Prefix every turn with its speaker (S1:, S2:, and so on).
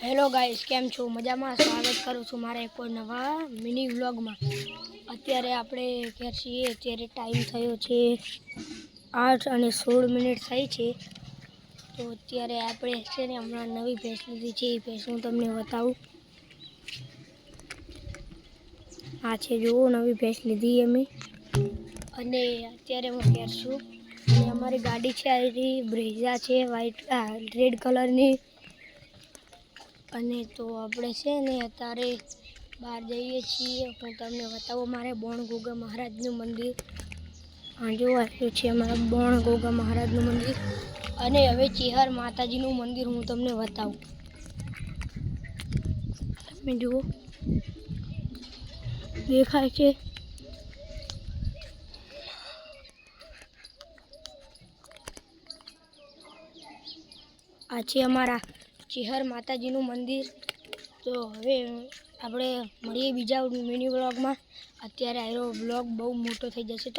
S1: Hello guys, केम छो? मजा में स्वागत करूँ छूँ मारा एक नवा मिनी व्लॉग में। अत्यारे आपणे क्या छीए, अत्यारे टाइम थयो छे 8:16 थई छे। तो अत्यारे आपणे छे ने हमणां नवी भैंस लीधी छे। भैंस हूँ तमने बतावुं। आ छे जो नवी भैंस लीधी अमे अने अत्यारे हूँ पेरशुं। अने अमारी गाड़ी छे आ ब्रेजा छे व्हाइट रेड कलरनी। अने तो આપણે છે ને અત્યારે બહાર જઈએ છીએ। હું તમને બતાવું મારે બોણ ગોગા મહારાજનું મંદિર। આ જો આવ્યું છે અમારા બોણ ગોગા મહારાજનું મંદિર। અને હવે ચેહર માતાજીનું મંદિર હું તમને બતાવું। તમે જુઓ દેખાય છે। આ છે અમારા ચેહર માતાજીનું મંદિર। तो હવે આપણે મળીએ બીજા મિની વ્લોગમાં। અત્યારે આનો વ્લોગ બહુ મોટો થઈ જશે।